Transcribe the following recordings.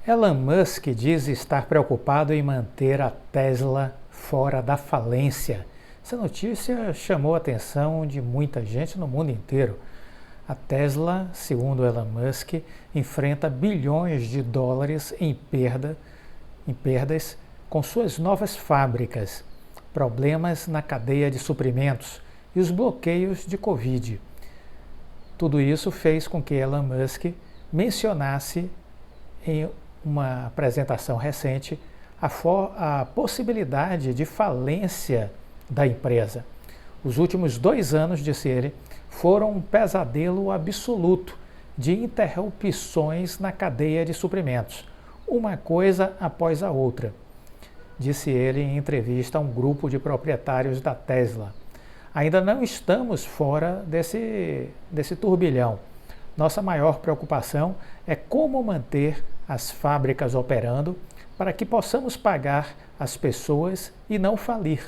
Elon Musk diz estar preocupado em manter a Tesla fora da falência. Essa notícia chamou a atenção de muita gente no mundo inteiro. A Tesla, segundo Elon Musk, enfrenta bilhões de dólares em perdas com suas novas fábricas, problemas na cadeia de suprimentos e os bloqueios de Covid. Tudo isso fez com que Elon Musk mencionasse em uma apresentação recente a possibilidade de falência da empresa. Os últimos 2 anos, disse ele, foram um pesadelo absoluto de interrupções na cadeia de suprimentos, uma coisa após a outra, disse ele em entrevista a um grupo de proprietários da Tesla. Ainda não estamos fora desse turbilhão. Nossa maior preocupação é como manter as fábricas operando para que possamos pagar as pessoas e não falir.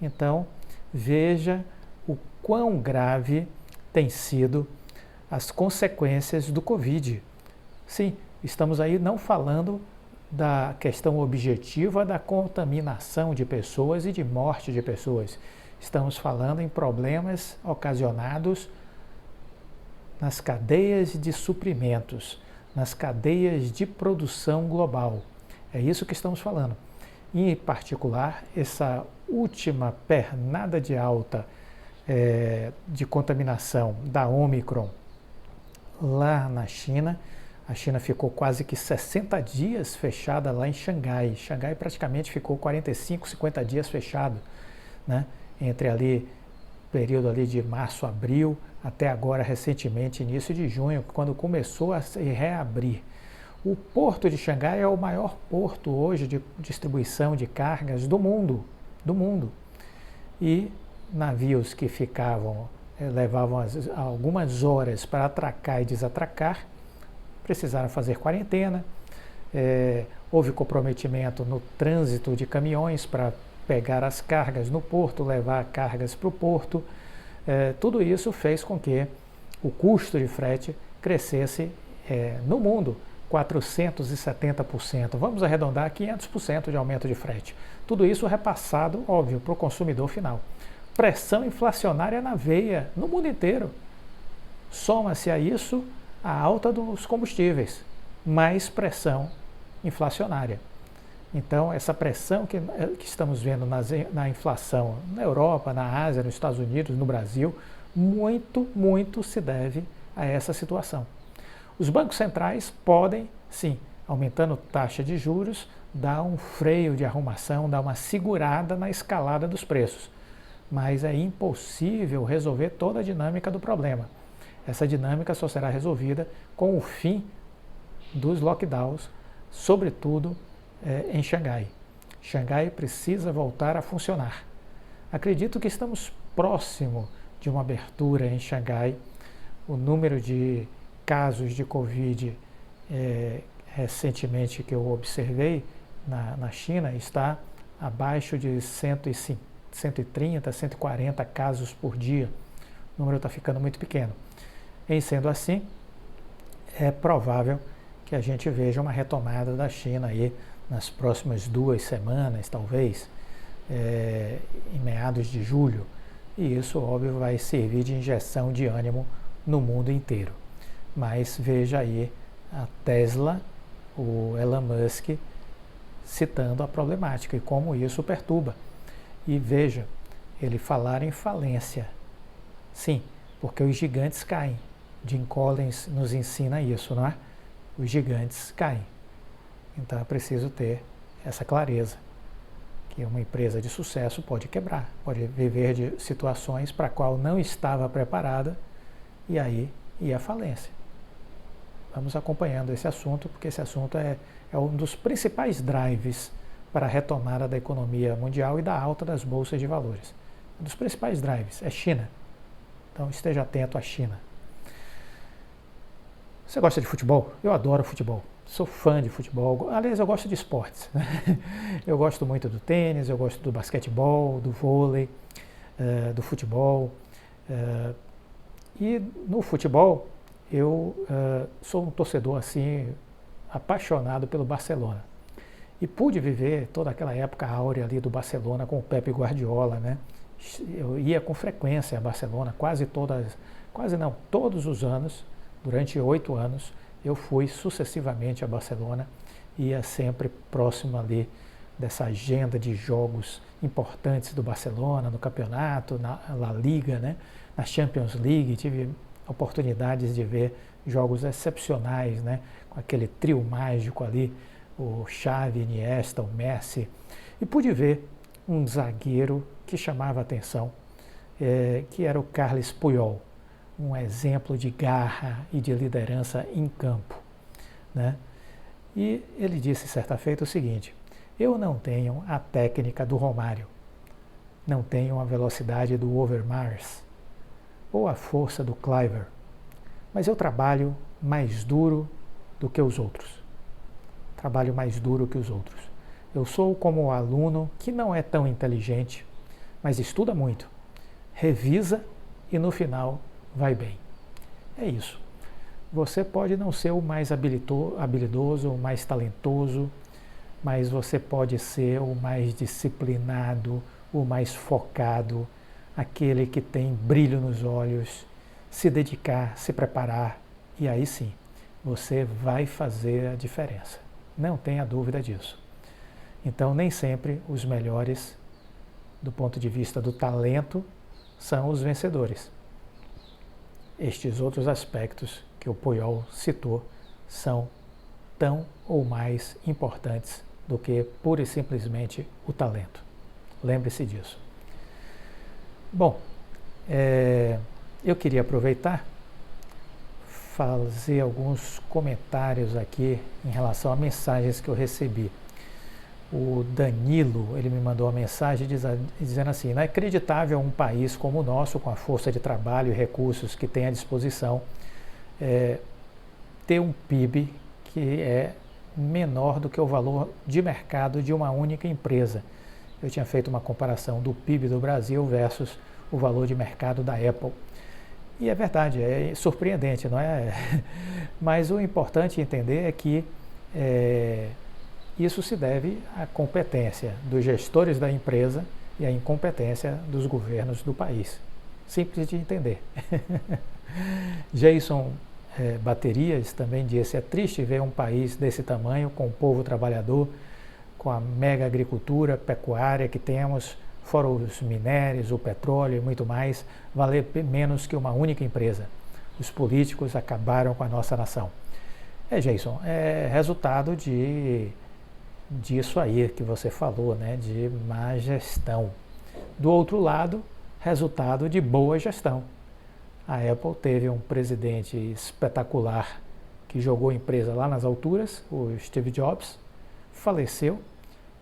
Então, veja o quão grave tem sido as consequências do Covid. Sim, estamos aí não falando da questão objetiva da contaminação de pessoas e de morte de pessoas. Estamos falando em problemas ocasionados nas cadeias de suprimentos, nas cadeias de produção global. É isso que estamos falando. Em particular, essa última pernada de alta de contaminação da Omicron lá na China. A China ficou quase que 60 dias fechada lá em Xangai. Xangai praticamente ficou 45, 50 dias fechado, né? Entre ali, período ali de março, abril, até agora recentemente, início de junho, quando começou a se reabrir. O porto de Xangai é o maior porto hoje de distribuição de cargas do mundo, E navios que levavam algumas horas para atracar e desatracar, precisaram fazer quarentena. Houve comprometimento no trânsito de caminhões para pegar as cargas no porto, levar cargas para o porto. Tudo isso fez com que o custo de frete crescesse no mundo 470%. Vamos arredondar 500% de aumento de frete. Tudo isso repassado, óbvio, para o consumidor final. Pressão inflacionária na veia, no mundo inteiro. Soma-se a isso a alta dos combustíveis, mais pressão inflacionária. Então, essa pressão que estamos vendo na inflação na Europa, na Ásia, nos Estados Unidos, no Brasil, muito se deve a essa situação. Os bancos centrais podem, sim, aumentando taxa de juros, dar um freio de arrumação, dar uma segurada na escalada dos preços. Mas é impossível resolver toda a dinâmica do problema. Essa dinâmica só será resolvida com o fim dos lockdowns, sobretudo em Xangai. Xangai precisa voltar a funcionar. Acredito que estamos próximo de uma abertura em Xangai. O número de casos de Covid recentemente que eu observei na China está abaixo de 130, 140 casos por dia. O número está ficando muito pequeno. Em sendo assim, é provável que a gente veja uma retomada da China aí nas próximas 2 semanas, talvez, em meados de julho. E isso, óbvio, vai servir de injeção de ânimo no mundo inteiro. Mas veja aí a Tesla, o Elon Musk, citando a problemática e como isso perturba. E veja, ele falar em falência. Sim, porque os gigantes caem. Jim Collins nos ensina isso, não é? Os gigantes caem. Então é preciso ter essa clareza, que uma empresa de sucesso pode quebrar, pode viver de situações para a qual não estava preparada e aí ir à falência. Vamos acompanhando esse assunto, porque esse assunto é um dos principais drives para a retomada da economia mundial e da alta das bolsas de valores. Um dos principais drives é China. Então esteja atento à China. Você gosta de futebol? Eu adoro futebol. Sou fã de futebol. Aliás, eu gosto de esportes. Eu gosto muito do tênis, eu gosto do basquetebol, do vôlei, do futebol. E no futebol, eu sou um torcedor assim apaixonado pelo Barcelona. E pude viver toda aquela época áurea ali do Barcelona com o Pepe Guardiola, né? Eu ia com frequência a Barcelona, todos os anos, durante 8 anos, eu fui sucessivamente a Barcelona, ia sempre próximo ali dessa agenda de jogos importantes do Barcelona, no campeonato, na La Liga, né? Na Champions League, tive oportunidades de ver jogos excepcionais, né? Com aquele trio mágico ali, o Xavi, Iniesta, o Messi, e pude ver um zagueiro que chamava a atenção, que era o Carles Puyol, um exemplo de garra e de liderança em campo, né? E ele disse certa feita o seguinte: eu não tenho a técnica do Romário, não tenho a velocidade do Overmars ou a força do Kluivert, mas eu trabalho mais duro do que os outros. Trabalho mais duro que os outros. Eu sou como o aluno que não é tão inteligente, mas estuda muito, revisa e no final vai bem. É isso. Você pode não ser o mais habilidoso, o mais talentoso, mas você pode ser o mais disciplinado, o mais focado, aquele que tem brilho nos olhos, se dedicar, se preparar, e aí sim, você vai fazer a diferença. Não tenha dúvida disso. Então, nem sempre os melhores, do ponto de vista do talento, são os vencedores. Estes outros aspectos que o Puyol citou são tão ou mais importantes do que pura e simplesmente o talento. Lembre-se disso. Bom, eu queria aproveitar fazer alguns comentários aqui em relação a mensagens que eu recebi. O Danilo, ele me mandou uma mensagem dizendo assim: inacreditável um país como o nosso, com a força de trabalho e recursos que tem à disposição, ter um PIB que é menor do que o valor de mercado de uma única empresa. Eu tinha feito uma comparação do PIB do Brasil versus o valor de mercado da Apple. E é verdade, é surpreendente, não é? Mas o importante entender é que isso se deve à competência dos gestores da empresa e à incompetência dos governos do país. Simples de entender. Jason Baterias também disse: é triste ver um país desse tamanho, com o povo trabalhador, com a mega agricultura, pecuária que temos, fora os minérios, o petróleo e muito mais, valer menos que uma única empresa. Os políticos acabaram com a nossa nação. Jason, é resultado disso aí que você falou, né, de má gestão. Do outro lado, resultado de boa gestão. A Apple teve um presidente espetacular que jogou a empresa lá nas alturas, o Steve Jobs, faleceu,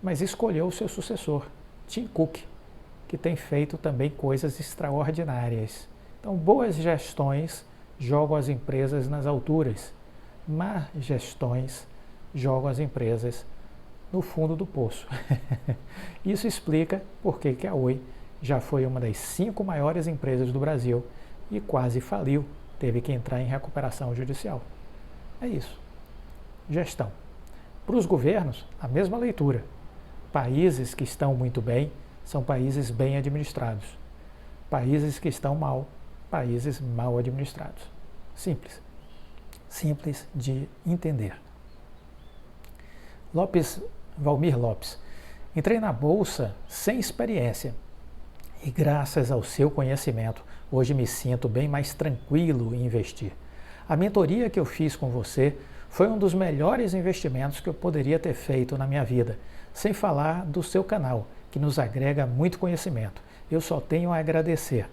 mas escolheu o seu sucessor, Tim Cook, que tem feito também coisas extraordinárias. Então, boas gestões jogam as empresas nas alturas, más gestões jogam as empresas no fundo do poço. Isso explica por que a Oi já foi uma das 5 maiores empresas do Brasil e quase faliu, teve que entrar em recuperação judicial. É isso. Gestão. Para os governos, a mesma leitura. Países que estão muito bem são países bem administrados. Países que estão mal, países mal administrados. Simples. Simples de entender. Valmir Lopes. Entrei na Bolsa sem experiência e graças ao seu conhecimento, hoje me sinto bem mais tranquilo em investir. A mentoria que eu fiz com você foi um dos melhores investimentos que eu poderia ter feito na minha vida, sem falar do seu canal, que nos agrega muito conhecimento. Eu só tenho a agradecer.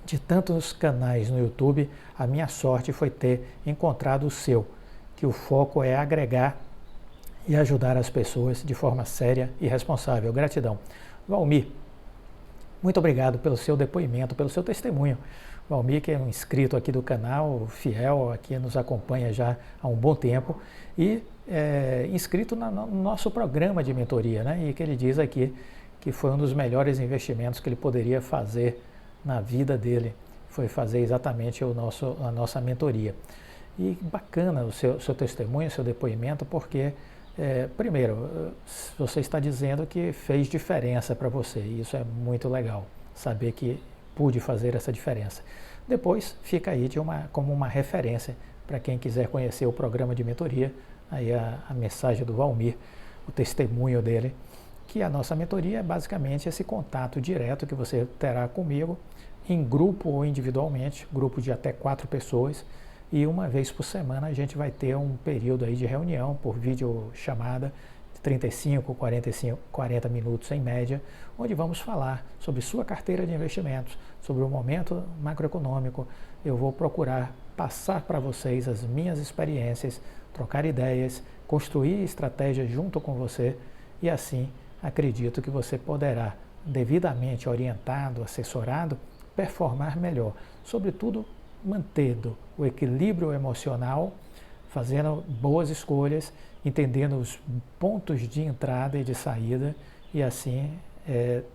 De tantos canais no YouTube, a minha sorte foi ter encontrado o seu, que o foco é agregar e ajudar as pessoas de forma séria e responsável. Gratidão. Valmir, muito obrigado pelo seu depoimento, pelo seu testemunho. Valmir, que é um inscrito aqui do canal, fiel, aqui nos acompanha já há um bom tempo e inscrito no nosso programa de mentoria, né? E que ele diz aqui que foi um dos melhores investimentos que ele poderia fazer na vida dele, foi fazer exatamente a nossa mentoria. E bacana o seu testemunho, o seu depoimento, porque, primeiro, você está dizendo que fez diferença para você, e isso é muito legal, saber que pude fazer essa diferença. Depois, fica aí como uma referência para quem quiser conhecer o programa de mentoria, aí a mensagem do Valmir, o testemunho dele, que a nossa mentoria é basicamente esse contato direto que você terá comigo, em grupo ou individualmente, grupo de até 4 pessoas, e uma vez por semana a gente vai ter um período aí de reunião por videochamada de 35, 40 minutos em média, onde vamos falar sobre sua carteira de investimentos, sobre o momento macroeconômico. Eu vou procurar passar para vocês as minhas experiências, trocar ideias, construir estratégias junto com você, e assim acredito que você poderá, devidamente orientado, assessorado, performar melhor, sobretudo mantendo o equilíbrio emocional, fazendo boas escolhas, entendendo os pontos de entrada e de saída, e assim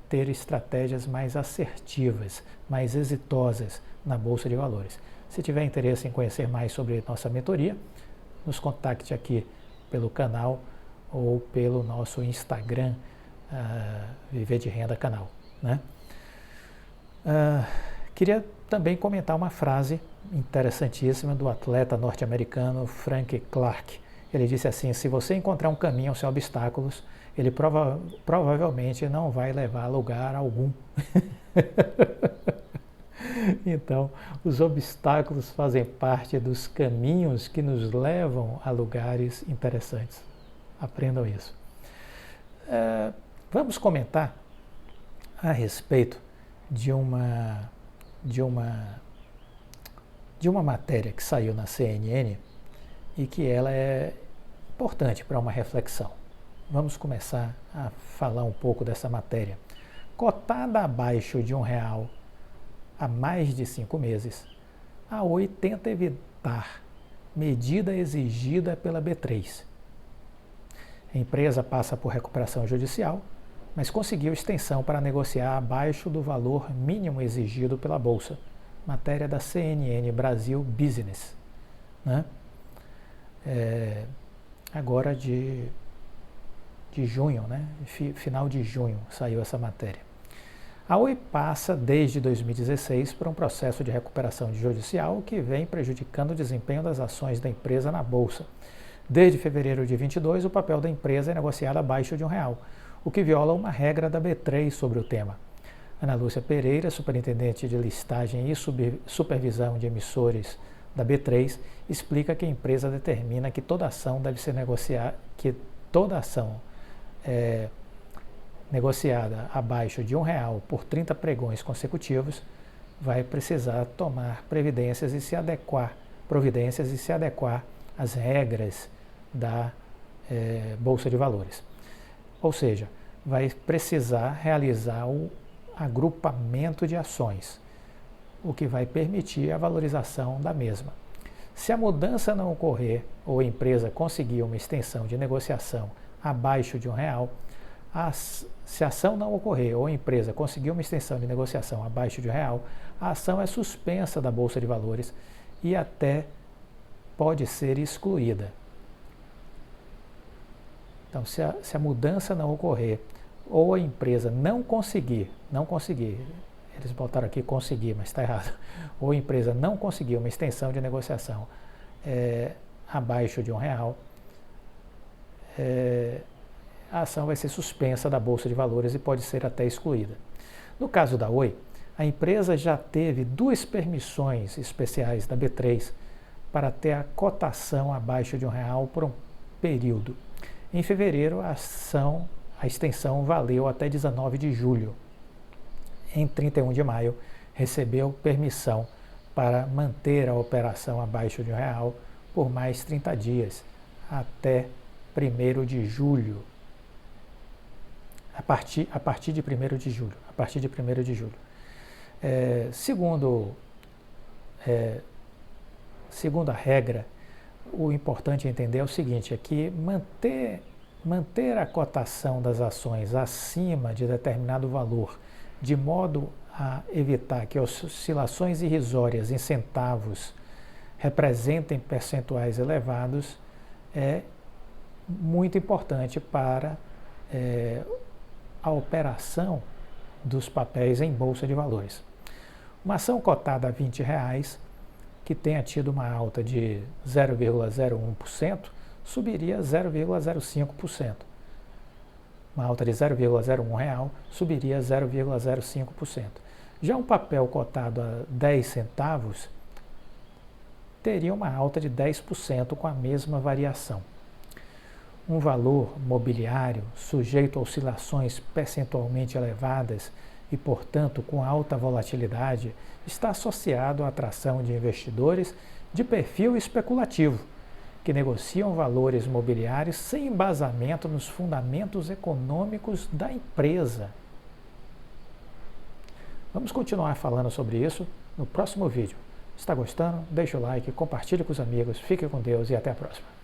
ter estratégias mais assertivas, mais exitosas na Bolsa de Valores. Se tiver interesse em conhecer mais sobre nossa mentoria, nos contacte aqui pelo canal ou pelo nosso Instagram, Viver de Renda Canal, né? Queria também comentar uma frase interessantíssima do atleta norte-americano Frank Clark. Ele disse assim: se você encontrar um caminho sem obstáculos, ele provavelmente não vai levar a lugar algum. Então, os obstáculos fazem parte dos caminhos que nos levam a lugares interessantes. Aprendam isso. Vamos comentar a respeito de uma matéria que saiu na CNN e que ela é importante para uma reflexão. Vamos começar a falar um pouco dessa matéria. Cotada abaixo de R$1 há mais de 5 meses, a Oi tenta evitar medida exigida pela B3. A empresa passa por recuperação judicial, mas conseguiu extensão para negociar abaixo do valor mínimo exigido pela Bolsa. Matéria da CNN Brasil Business, né? Agora de junho, né? Final de junho saiu essa matéria. A Oi passa desde 2016 por um processo de recuperação judicial que vem prejudicando o desempenho das ações da empresa na Bolsa. Desde fevereiro de 22, o papel da empresa é negociado abaixo de R$1, o que viola uma regra da B3 sobre o tema. Ana Lúcia Pereira, superintendente de listagem e supervisão de emissores da B3, explica que a empresa determina que toda ação deve ser negociada, negociada abaixo de R$1 por 30 pregões consecutivos, vai precisar tomar providências e se adequar às regras da Bolsa de Valores. Ou seja, vai precisar realizar o agrupamento de ações, o que vai permitir a valorização da mesma. Se a mudança não ocorrer ou a empresa conseguir uma extensão de negociação abaixo de R$1, se a ação não ocorrer ou a empresa conseguir uma extensão de negociação abaixo de R$1, a ação é suspensa da Bolsa de Valores e até pode ser excluída. Então, se a mudança não ocorrer ou a empresa não conseguir, eles botaram aqui conseguir, mas está errado, ou a empresa não conseguir uma extensão de negociação abaixo de R$1, a ação vai ser suspensa da Bolsa de Valores e pode ser até excluída. No caso da Oi, a empresa já teve 2 permissões especiais da B3 para ter a cotação abaixo de R$1 por um período. Em fevereiro, a extensão valeu até 19 de julho. Em 31 de maio, recebeu permissão para manter a operação abaixo de R$1 por mais 30 dias, até 1º de julho. A partir de 1º de julho. Segundo a regra, o importante entender é o seguinte, é que manter a cotação das ações acima de determinado valor, de modo a evitar que oscilações irrisórias em centavos representem percentuais elevados é muito importante para a operação dos papéis em bolsa de valores. Uma ação cotada a R$20, que tenha tido uma alta de 0,01%, subiria 0,05%. Uma alta de R$0,01 subiria 0,05%. Já um papel cotado a 10 centavos teria uma alta de 10% com a mesma variação. Um valor mobiliário sujeito a oscilações percentualmente elevadas e, portanto, com alta volatilidade, está associado à atração de investidores de perfil especulativo, que negociam valores mobiliários sem embasamento nos fundamentos econômicos da empresa. Vamos continuar falando sobre isso no próximo vídeo. Se está gostando, deixa o like, compartilhe com os amigos, fique com Deus e até a próxima.